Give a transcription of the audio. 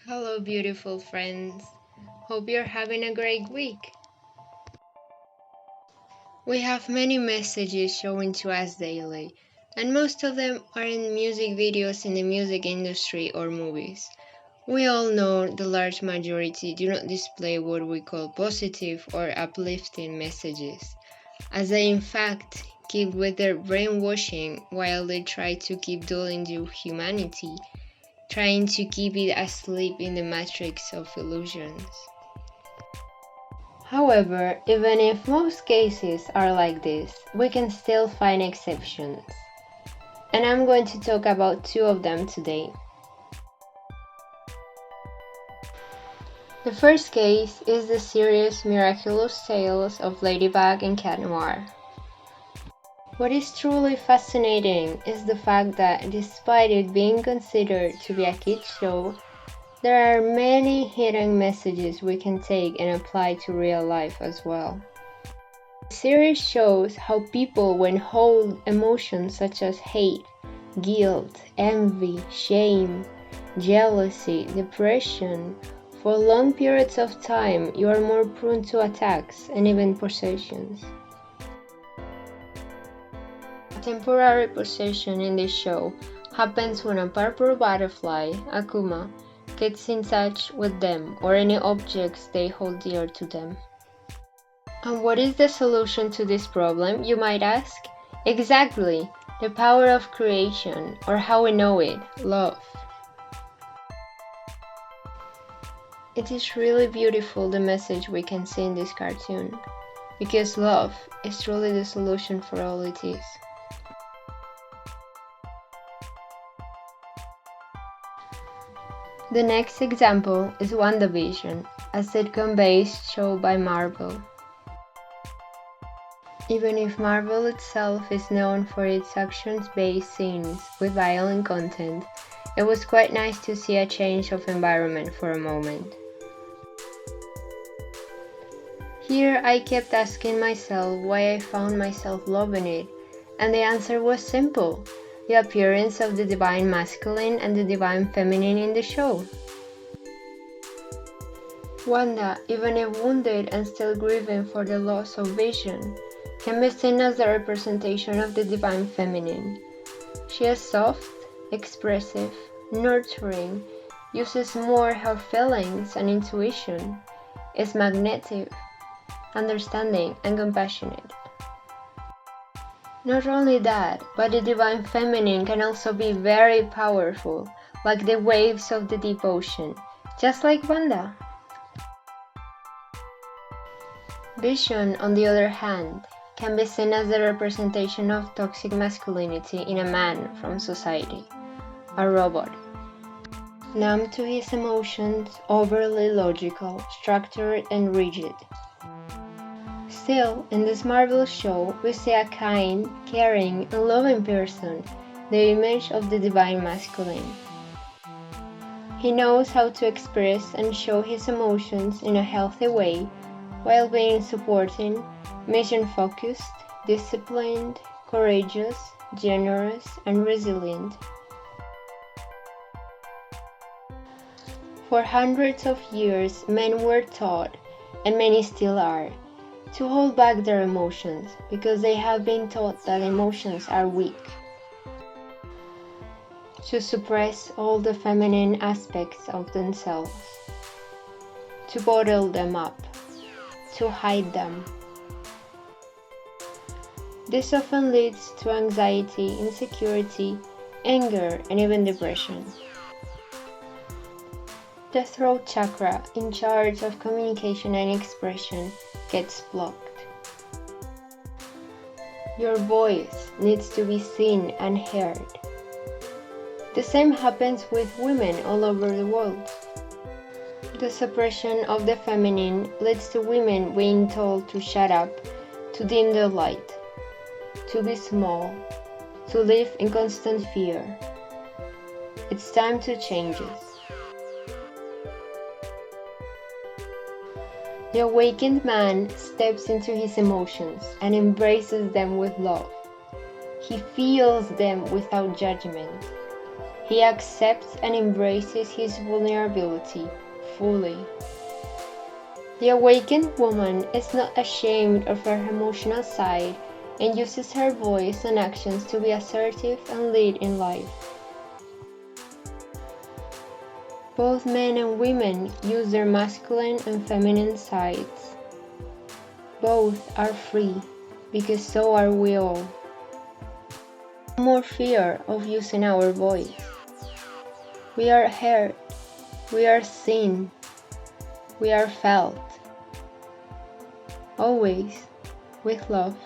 Hello, beautiful friends. Hope you're having a great week. We have many messages showing to us daily, and most of them are in music videos in the music industry or movies. We all know the large majority do not display what we call positive or uplifting messages, as they in fact keep with their brainwashing while they try to keep dulling your humanity, trying to keep it asleep in the matrix of illusions. However, even if most cases are like this, we can still find exceptions. And I'm going to talk about two of them today. The first case is the serious miraculous tales of Ladybug and Cat Noir. What is truly fascinating is the fact that despite it being considered to be a kids show, there are many hidden messages we can take and apply to real life as well. The series shows how people, when hold emotions such as hate, guilt, envy, shame, jealousy, depression, for long periods of time, you are more prone to attacks and even possessions. A temporary possession in this show happens when a purple butterfly, Akuma, gets in touch with them or any objects they hold dear to them. And what is the solution to this problem, you might ask? Exactly, the power of creation, or how we know it, love. It is really beautiful the message we can see in this cartoon, because love is truly the solution for all it is. The next example is WandaVision, a sitcom-based show by Marvel. Even if Marvel itself is known for its actions-based scenes with violent content, it was quite nice to see a change of environment for a moment. Here I kept asking myself why I found myself loving it, and the answer was simple: the appearance of the divine masculine and the divine feminine in the show. Wanda, even if wounded and still grieving for the loss of Vision, can be seen as the representation of the divine feminine. She is soft, expressive, nurturing, uses more her feelings and intuition, is magnetic, understanding, and compassionate. Not only that, but the divine feminine can also be very powerful, like the waves of the deep ocean, just like Wanda. Vision, on the other hand, can be seen as the representation of toxic masculinity in a man from society, a robot. Numb to his emotions, overly logical, structured, and rigid. Still, in this Marvel show, we see a kind, caring, and loving person, the image of the divine masculine. He knows how to express and show his emotions in a healthy way, while being supporting, mission-focused, disciplined, courageous, generous, and resilient. For hundreds of years, men were taught, and many still are, to hold back their emotions because they have been taught that emotions are weak. To suppress all the feminine aspects of themselves. To bottle them up. To hide them. This often leads to anxiety, insecurity, anger, and even depression. The throat chakra, in charge of communication and expression, gets blocked. Your voice needs to be seen and heard. The same happens with women all over the world. The suppression of the feminine leads to women being told to shut up, to dim the light, to be small, to live in constant fear. It's time to change it. The awakened man steps into his emotions and embraces them with love. He feels them without judgment. He accepts and embraces his vulnerability fully. The awakened woman is not ashamed of her emotional side and uses her voice and actions to be assertive and lead in life. Both men and women use their masculine and feminine sides. Both are free, because so are we all. No more fear of using our voice. We are heard, we are seen, we are felt. Always with love.